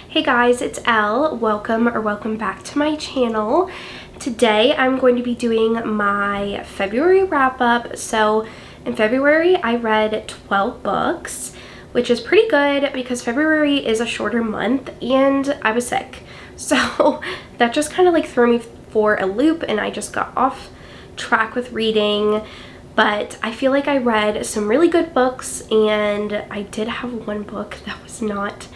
Hey guys, it's Elle. Welcome back to my channel. Today I'm going to be doing my February wrap up. So in February I read 12 books, which is pretty good because February is a shorter month and I was sick. So that just kind of like threw me for a loop and I just got off track with reading. But I feel like I read some really good books, and I did have one book that was not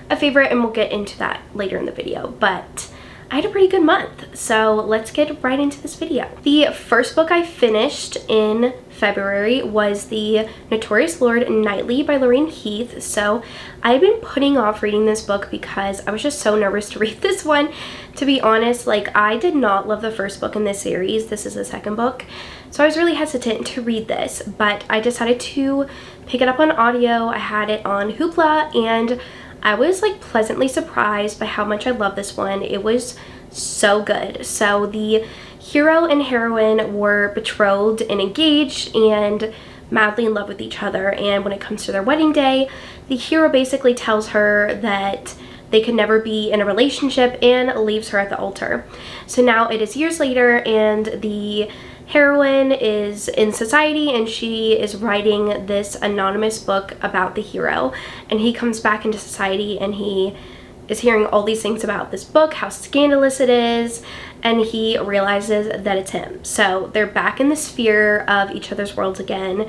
a favorite, and we'll get into that later in the video. But I had a pretty good month, so let's get right into this video. The first book I finished in February was the Notorious Lord Knightley by Lorraine Heath. So I've been putting off reading this book because I was just so nervous to read this one. To be honest, like, I did not love the first book in this series. This is the second book. So I was really hesitant to read this, but I decided to pick it up on audio. I had it on Hoopla, and I was like pleasantly surprised by how much I love this one. It was so good. So the hero and heroine were betrothed and engaged and madly in love with each other, and when it comes to their wedding day, the hero basically tells her that they could never be in a relationship and leaves her at the altar. So now it is years later, and the heroine is in society and she is writing this anonymous book about the hero, and he comes back into society and he is hearing all these things about this book, how scandalous it is, and he realizes that it's him. So they're back in the sphere of each other's worlds again.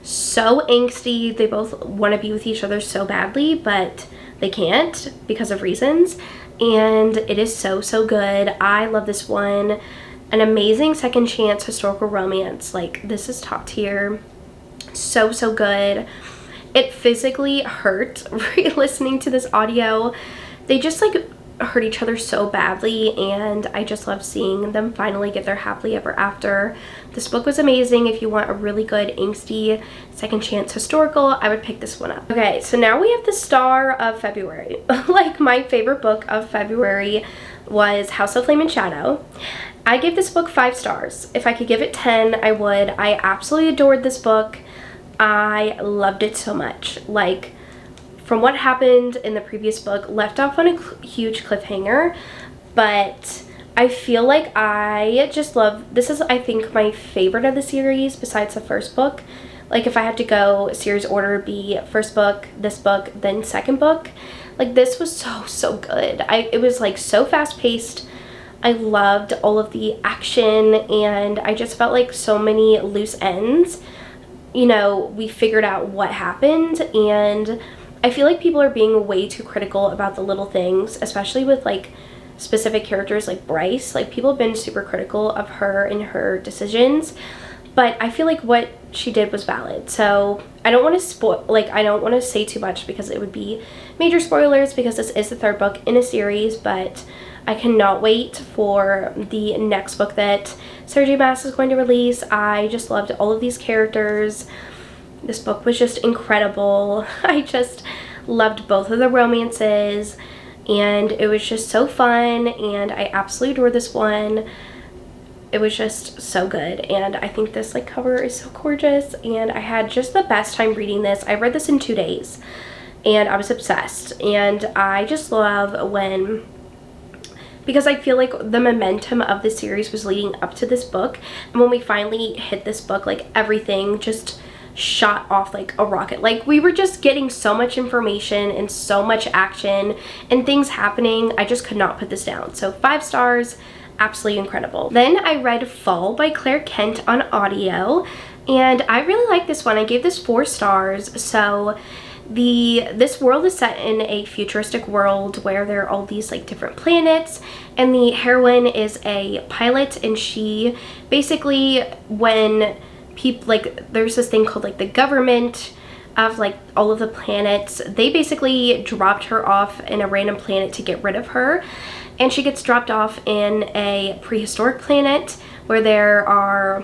So angsty. They both want to be with each other so badly, but they can't because of reasons, and it is so good. I love this one. An amazing second chance historical romance. Like, this is top tier. So good. It physically hurt listening to this audio. They just like hurt each other so badly, and I just love seeing them finally get their happily ever after. This book was amazing. If you want a really good angsty second chance historical, I would pick this one up. Okay, so now we have the star of February. Like, my favorite book of February was House of Flame and Shadow. I gave this book 5 stars. If I could give it 10, I would. I absolutely adored this book. I loved it so much. Like, from what happened in the previous book, left off on a huge cliffhanger, but I feel like I just love, this is I think my favorite of the series besides the first book. Like, if I had to go series order, be first book, this book, then second book. Like, this was so good. It was like so fast paced. I loved all of the action, and I just felt like so many loose ends. You know, we figured out what happened, and I feel like people are being way too critical about the little things, especially with like specific characters like Bryce. Like, people have been super critical of her and her decisions, but I feel like what she did was valid. So I don't want to I don't want to say too much because it would be major spoilers, because this is the third book in a series, but I cannot wait for the next book that Sarah J. Maas is going to release. I just loved all of these characters. This book was just incredible. I just loved both of the romances, and it was just so fun, and I absolutely adore this one. It was just so good, and I think this like cover is so gorgeous, and I had just the best time reading this. I read this in 2 days, and I was obsessed, and I just love when, because I feel like the momentum of the series was leading up to this book, and when we finally hit this book, like, everything just shot off like a rocket. Like, we were just getting so much information and so much action and things happening. I just could not put this down. So 5 stars, absolutely incredible. Then I read Fall by Claire Kent on audio, and I really like this one. I gave this 4 stars. So this world is set in a futuristic world where there are all these like different planets, and the heroine is a pilot, and she basically, when people, like, there's this thing called like the government of like all of the planets, they basically dropped her off in a random planet to get rid of her, and she gets dropped off in a prehistoric planet where there are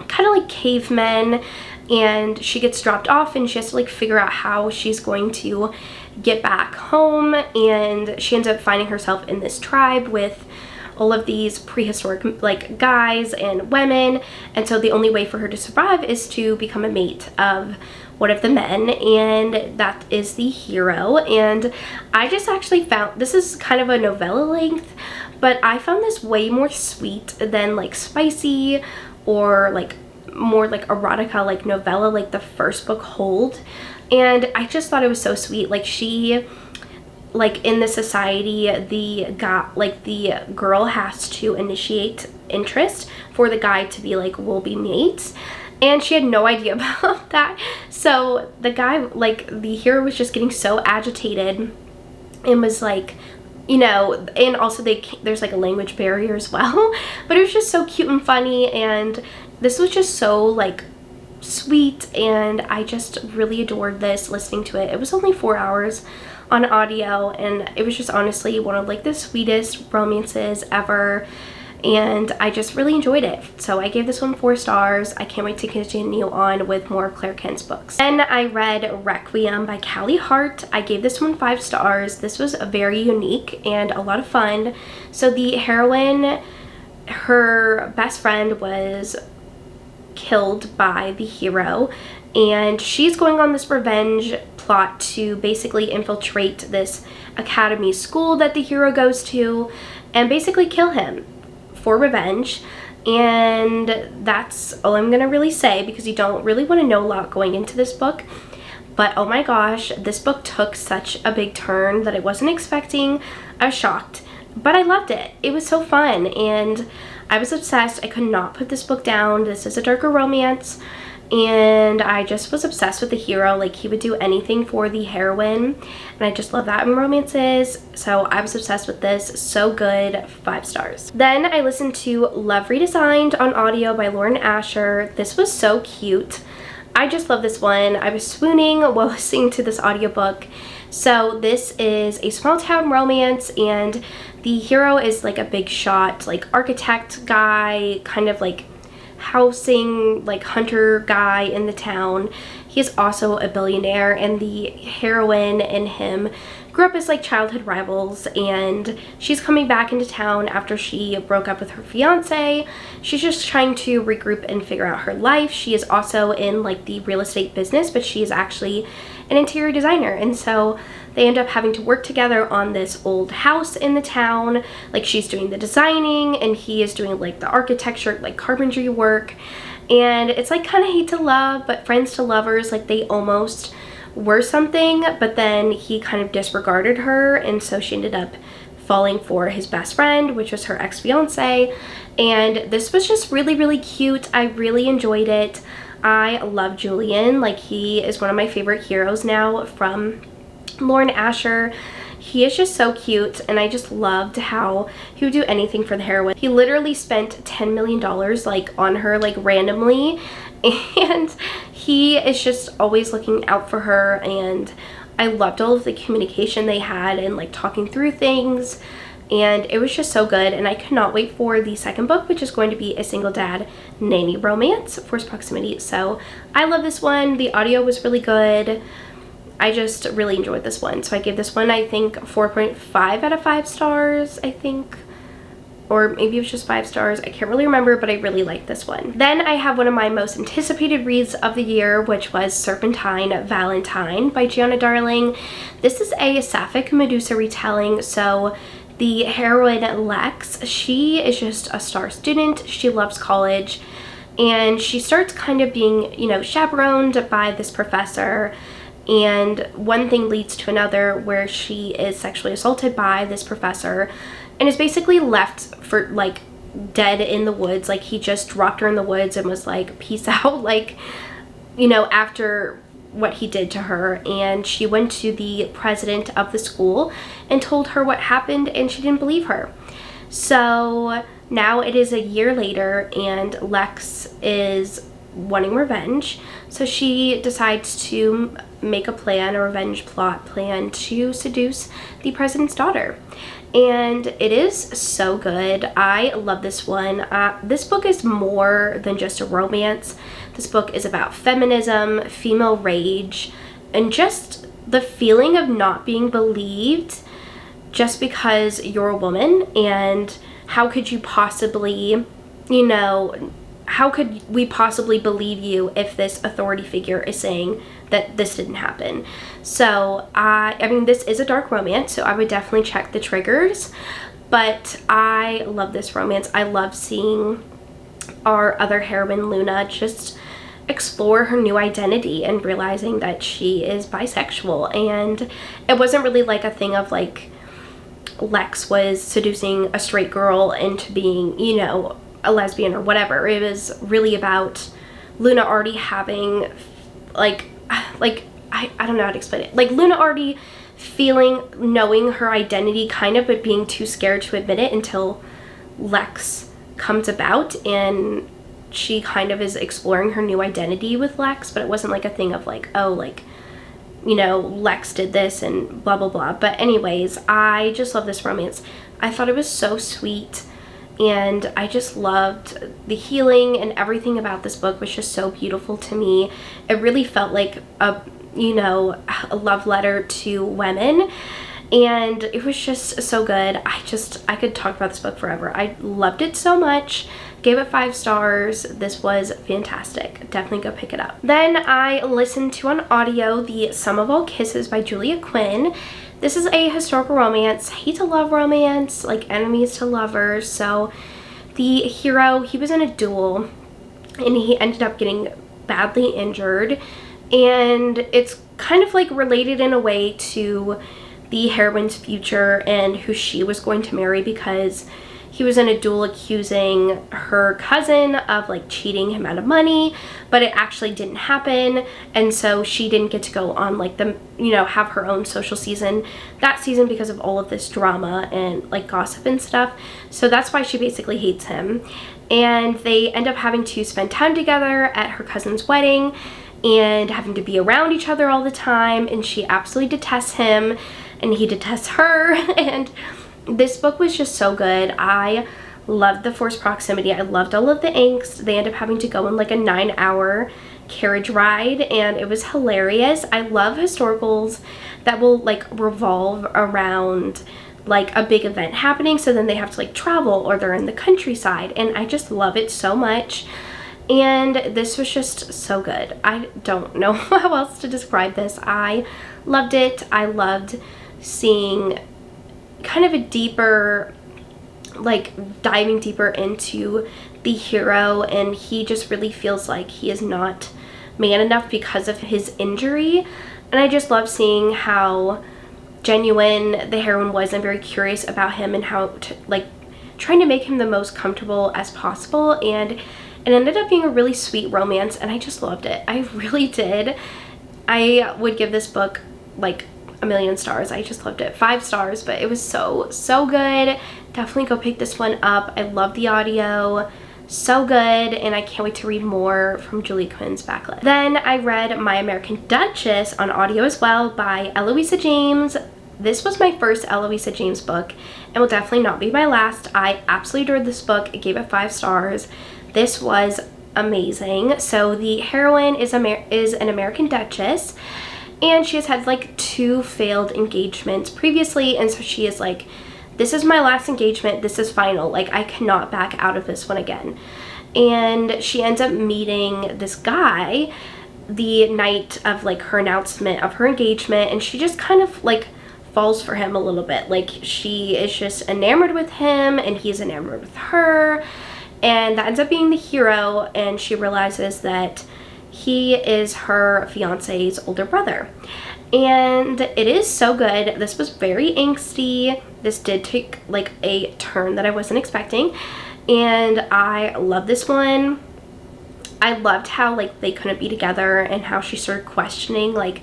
kind of like cavemen, and she gets dropped off and she has to like figure out how she's going to get back home, and she ends up finding herself in this tribe with all of these prehistoric like guys and women, and so the only way for her to survive is to become a mate of one of the men, and that is the hero. And I just actually found, this is kind of a novella length, but I found this way more sweet than like spicy or like more like erotica like novella like the first book Hold. And I just thought it was so sweet. Like she, like in the society, the girl has to initiate interest for the guy to be like, we'll be mates. And she had no idea about that. So the guy, like the hero, was just getting so agitated and was like, you know, and also there's like a language barrier as well. But it was just so cute and funny, and this was just so like sweet, and I just really adored this listening to it. It was only 4 hours on audio, and it was just honestly one of like the sweetest romances ever, and I just really enjoyed it. So I gave this one 4 stars. I can't wait to continue on with more of Claire Kent's books. Then I read Requiem by Callie Hart. I gave this one 5 stars. This was very unique and a lot of fun. So the heroine, her best friend was killed by the hero, and she's going on this revenge plot to basically infiltrate this academy school that the hero goes to and basically kill him for revenge. And that's all I'm gonna really say, because you don't really want to know a lot going into this book. But oh my gosh, this book took such a big turn that I wasn't expecting. I was shocked, but I loved it. It was so fun, and I was obsessed. I could not put this book down. This is a darker romance, and I just was obsessed with the hero. Like, he would do anything for the heroine, and I just love that in romances. So I was obsessed with this. So good. 5 stars. Then I listened to Love Redesigned on audio by Lauren Asher. This was so cute. I just love this one. I was swooning while listening to this audiobook. So this is a small town romance, and the hero is like a big shot, like architect guy, kind of like housing, like hunter guy in the town. He is also a billionaire, and the heroine and him grew up as like childhood rivals, and she's coming back into town after she broke up with her fiance. She's just trying to regroup and figure out her life. She is also in like the real estate business, but she is actually an interior designer, and so they end up having to work together on this old house in the town. Like, she's doing the designing and he is doing like the architecture, like carpentry work. And it's like kind of hate to love, but friends to lovers. Like, they almost were something, but then he kind of disregarded her, and so she ended up falling for his best friend, which was her ex-fiance. And this was just really, really cute. I really enjoyed it. I love Julian. Like, he is one of my favorite heroes now from Lauren Asher. He is just so cute, and I just loved how he would do anything for the heroine. He literally spent $10 million like on her, like randomly, and he is just always looking out for her. And I loved all of the communication they had and like talking through things, and it was just so good. And I cannot wait for the second book, which is going to be a single dad nanny romance, Forced Proximity. So I love this one. The audio was really good. I just really enjoyed this one. So I gave this one, I think, 4.5 out of 5 stars, I think. Or maybe it was just 5 stars. I can't really remember, but I really liked this one. Then I have one of my most anticipated reads of the year, which was Serpentine Valentine by Gianna Darling. This is a Sapphic Medusa retelling. So the heroine, Lex, she is just a star student. She loves college, and she starts kind of being, you know, chaperoned by this professor. And one thing leads to another, where she is sexually assaulted by this professor and is basically left for like dead in the woods. Like, he just dropped her in the woods and was like, peace out, like, you know, after what he did to her. And she went to the president of the school and told her what happened, and she didn't believe her. So now it is a year later, and Lex is wanting revenge. So she decides to make a plan, a revenge plot plan, to seduce the president's daughter. And it is so good. I love this one. This book is more than just a romance. This book is about feminism, female rage, and just the feeling of not being believed just because you're a woman. And how could you possibly, how could we possibly believe you if this authority figure is saying that this didn't happen. So I mean, this is a dark romance, so I would definitely check the triggers, but I love this romance. I love seeing our other heroine, Luna, just explore her new identity and realizing that she is bisexual. And it wasn't really like a thing of like Lex was seducing a straight girl into being, you know, a lesbian or whatever. It was really about Luna already having like I don't know how to explain it. Like Luna already knowing her identity kind of, but being too scared to admit it until Lex comes about, and she kind of is exploring her new identity with Lex. But it wasn't like a thing of like, oh, like, you know, Lex did this and blah blah blah. But anyways, I just love this romance. I thought it was so sweet, and I just loved the healing, and everything about this book was just so beautiful to me. It really felt like a, you know, a love letter to women, and it was just so good. I could talk about this book forever. I loved it so much. Gave it 5 stars. This was fantastic. Definitely go pick it up. Then I listened to on audio The Sum of All Kisses by Julia Quinn. This is a historical romance, hate to love romance, like enemies to lovers. So the hero, he was in a duel and he ended up getting badly injured, and it's kind of like related in a way to the heroine's future and who she was going to marry, because he was in a duel accusing her cousin of like cheating him out of money, but it actually didn't happen. And so she didn't get to go on like the, you know, have her own social season that season because of all of this drama and like gossip and stuff. So that's why she basically hates him. And they end up having to spend time together at her cousin's wedding and having to be around each other all the time. And she absolutely detests him and he detests her. And this book was just so good. I loved the forced proximity. I loved all of the angst. They end up having to go on like a 9-hour carriage ride, and it was hilarious. I love historicals that will like revolve around like a big event happening, so then they have to like travel or they're in the countryside, and I just love it so much. And this was just so good. I don't know how else to describe this. I loved it. I loved seeing kind of a deeper, like diving deeper into the hero, and he just really feels like he is not man enough because of his injury. And I just love seeing how genuine the heroine was and very curious about him, and how to, like, trying to make him the most comfortable as possible. And it ended up being a really sweet romance, and I just loved it. I really did. I would give this book like 1,000,000 stars. I just loved it. 5 stars, but it was so good. Definitely go pick this one up. I love the audio. So good, and I can't wait to read more from Julia Quinn's backlist. Then I read My American Duchess on audio as well by Eloisa James. This was my first Eloisa James book and will definitely not be my last. I absolutely adored this book. I gave it 5 stars. This was amazing. So the heroine is an American Duchess, and she has had like 2 failed engagements previously, and so she is like, this is my last engagement, this is final, like I cannot back out of this one again. And she ends up meeting this guy the night of like her announcement of her engagement, and she just kind of like falls for him a little bit. Like she is just enamored with him and he's enamored with her, and that ends up being the hero, and she realizes that he is her fiance's older brother. And it is so good. This was very angsty. This did take like a turn that I wasn't expecting, and I love this one. I loved how like they couldn't be together, and how she started questioning like,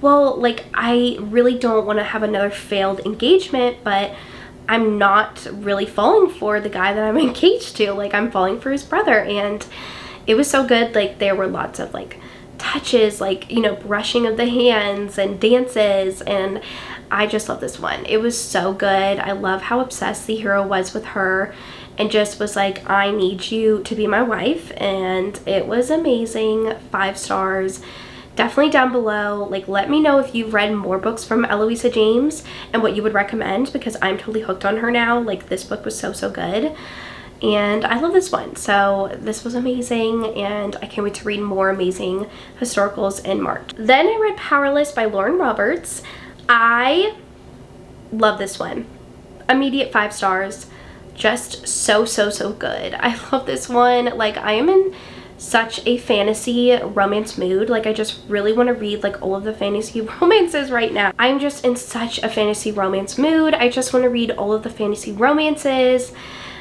well, like I really don't want to have another failed engagement, but I'm not really falling for the guy that I'm engaged to. Like I'm falling for his brother. And it was so good. Like there were lots of like touches, like, you know, brushing of the hands and dances, and I just love this one. It was so good. I love how obsessed the hero was with her and just was like, I need you to be my wife, and it was amazing. 5 stars. Definitely down below, like, let me know if you've read more books from Eloisa James and what you would recommend, because I'm totally hooked on her now. Like this book was so good. and I love this one. So this was amazing, and I can't wait to read more amazing historicals in March. Then I read Powerless by Lauren Roberts. I love this one. Immediate 5 stars. Just so good. I love this one. Like, I am in such a fantasy romance mood. Like, I just really want to read like all of the fantasy romances right now. I'm just in such a fantasy romance mood. I just want to read all of the fantasy romances,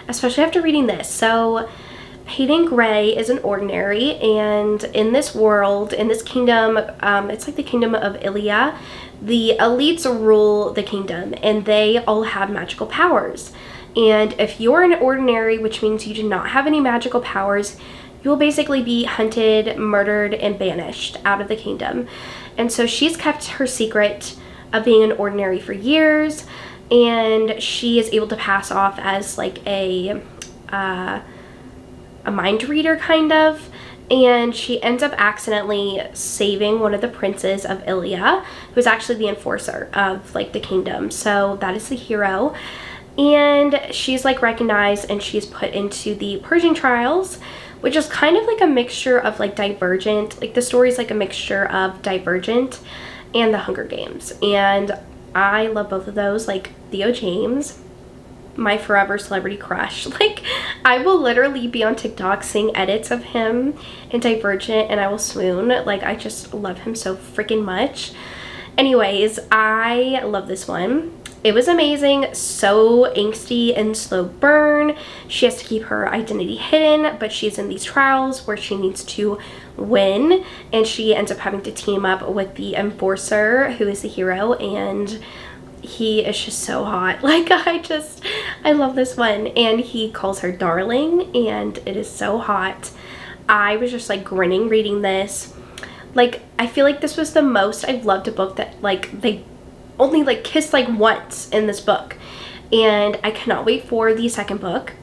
especially after reading this. So Hayden Gray is an ordinary, and in this world, in this kingdom, it's like the kingdom of Ilia, the elites rule the kingdom, and they all have magical powers. And if you're an ordinary, which means you do not have any magical powers, you will basically be hunted, murdered, and banished out of the kingdom. And so she's kept her secret of being an ordinary for years, and she is able to pass off as like a mind reader kind of. And she ends up accidentally saving one of the princes of Ilia, who's actually the enforcer of like the kingdom. So that is the hero. And she's like recognized, and she's put into the Persian trials, which is kind of like a mixture of like Divergent. Like, the story's like a mixture of Divergent and the Hunger Games. And I love both of those. Like, Theo James, my forever celebrity crush. Like, I will literally be on TikTok seeing edits of him in Divergent, and I will swoon. Like, I just love him so freaking much. Anyways, I love this one. It was amazing. So angsty and slow burn. She has to keep her identity hidden, but she's in these trials where she needs to win, and she ends up having to team up with the enforcer, who is the hero, and he is just so hot. Like, I love this one. And he calls her darling, and it is so hot. I was just like grinning reading this. Like, I feel like this was the most I've loved a book that like they only like kissed like once in this book, and I cannot wait for the second book.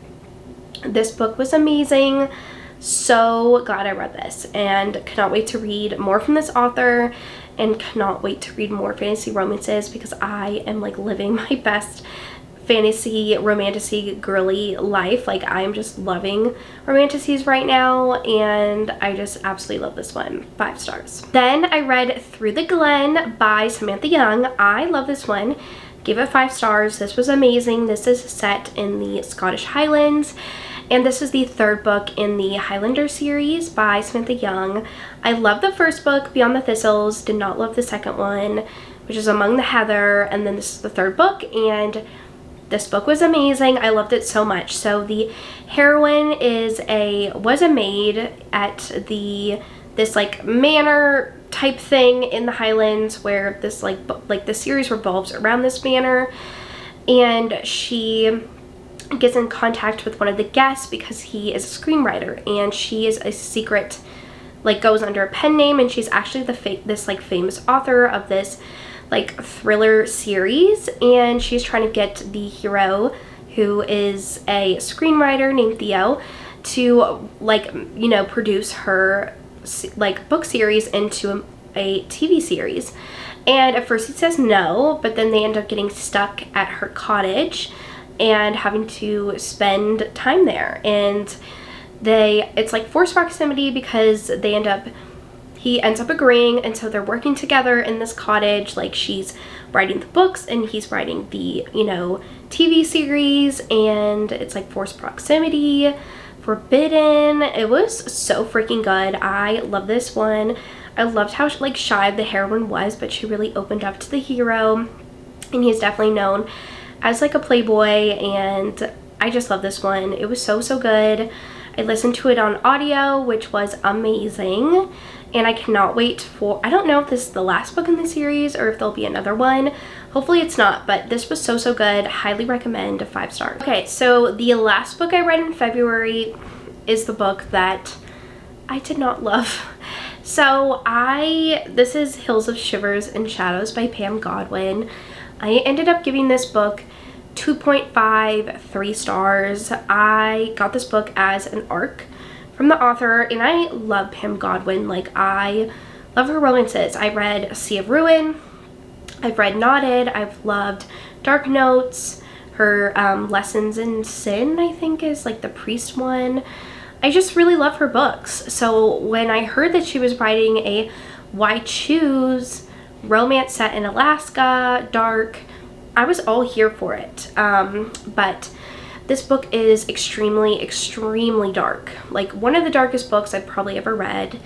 This book was amazing. So glad I read this, and cannot wait to read more from this author, and cannot wait to read more fantasy romances, because I am like living my best fantasy romantasy girly life. Like, I'm just loving romantasies right now, and I just absolutely love this one. 5 stars. Then I read Through the Glen by Samantha Young. I love this one. Give it 5 stars. This was amazing. This is set in the Scottish Highlands, and this is the 3rd book in the Highlander series by Samantha Young. I love the first book, Beyond the Thistles. Did not love the second one, which is Among the Heather, and then this is the 3rd book, and this book was amazing. I loved it so much. So the heroine was a maid at this like manor type thing in the Highlands, where this like the series revolves around this manor, and she gets in contact with one of the guests because he is a screenwriter, and she is a secret, like, goes under a pen name, and she's actually this like famous author of this like thriller series, and she's trying to get the hero, who is a screenwriter named Theo, to like, you know, produce her like book series into a TV series. And at first he says no, but then they end up getting stuck at her cottage and having to spend time there, and it's like forced proximity, because he ends up agreeing, and so they're working together in this cottage. Like, she's writing the books and he's writing the, you know, TV series, and it's like forced proximity, forbidden. It was so freaking good. I love this one. I loved how like shy the heroine was, but she really opened up to the hero, and he's definitely known as like a playboy, and I just love this one. It was so good. I listened to it on audio, which was amazing, and I cannot wait for, I don't know if this is the last book in the series or if there'll be another one. Hopefully it's not, but this was so good. Highly recommend. 5 stars. Okay, so the last book I read in February is the book that I did not love. So this is Hills of Shivers and Shadows by Pam Godwin. I ended up giving this book 2.5, 3 stars. I got this book as an ARC from the author, and I love Pam Godwin. Like, I love her romances. I read Sea of Ruin, I've read Knotted, I've loved Dark Notes, Her Lessons in Sin, I think, is like the priest one. I just really love her books. So when I heard that she was writing a Why Choose romance set in Alaska, dark, I was all here for it. But this book is extremely, extremely dark. Like one of the darkest books I've probably ever read.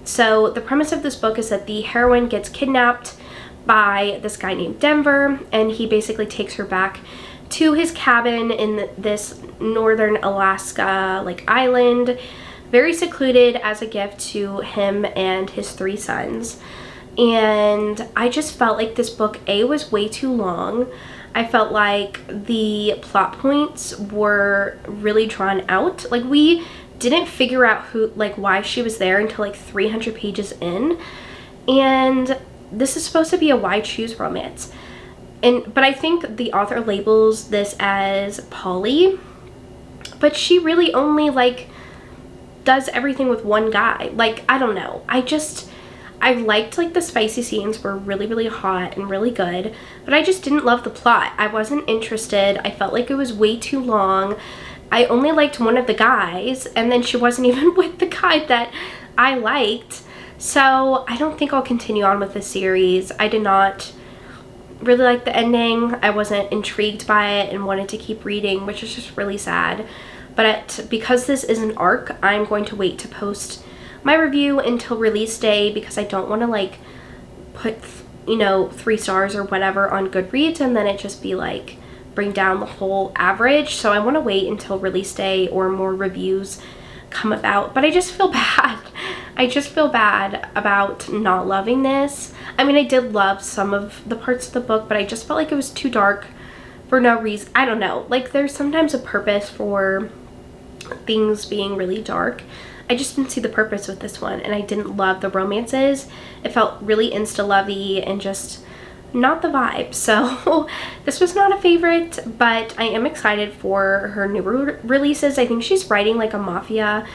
So the premise of this book is that the heroine gets kidnapped by this guy named Denver, and he basically takes her back to his cabin in this northern Alaska like island, very secluded, as a gift to him and his 3 sons. And I just felt like this book, A, was way too long. I felt like the plot points were really drawn out. Like we didn't figure out why she was there until like 300 pages in. And this is supposed to be a Why Choose romance. But I think the author labels this as poly, but she really only like does everything with one guy. Like, I don't know. I liked like the spicy scenes were really, really hot and really good, but I just didn't love the plot. I wasn't interested. I felt like it was way too long. I only liked one of the guys, and then she wasn't even with the guy that I liked. So I don't think I'll continue on with the series. I did not really like the ending. I wasn't intrigued by it and wanted to keep reading, which is just really sad. But because this is an arc, I'm going to wait to post my review until release day, because I don't want to like put, you know, 3 stars or whatever on Goodreads and then it just be like bring down the whole average. So I want to wait until release day or more reviews come about. But I just feel bad. I just feel bad about not loving this. I mean, I did love some of the parts of the book, but I just felt like it was too dark for no reason. I don't know. Like, there's sometimes a purpose for things being really dark. I just didn't see the purpose with this one, and I didn't love the romances. It felt really insta-lovey and just not the vibe. So this was not a favorite, but I am excited for her new releases. I think she's writing like a mafia,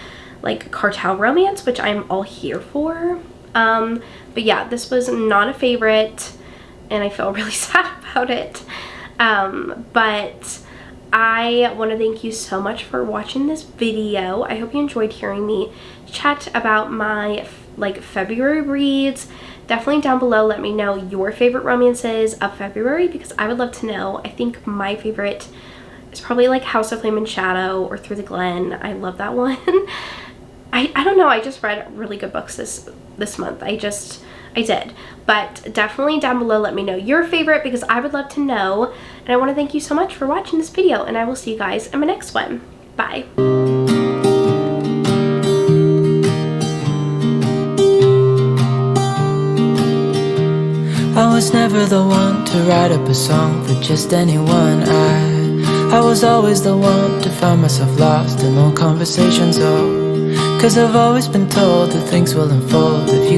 like cartel romance, which I'm all here for. But yeah, this was not a favorite and I feel really sad about it. But I want to thank you so much for watching this video. I hope you enjoyed hearing me chat about my like February reads. Definitely down below let me know your favorite romances of February, because I would love to know. I think my favorite is probably like House of Flame and Shadow or Through the Glen. I love that one. I don't know, I just read really good books this month. I did. But definitely down below let me know your favorite, because I would love to know. And I want to thank you so much for watching this video, and I will see you guys in my next one. Bye. I was never the one to write up a song for just anyone. I was always the one to find myself lost in long conversations. Oh, 'cause I've always been told that things will unfold if you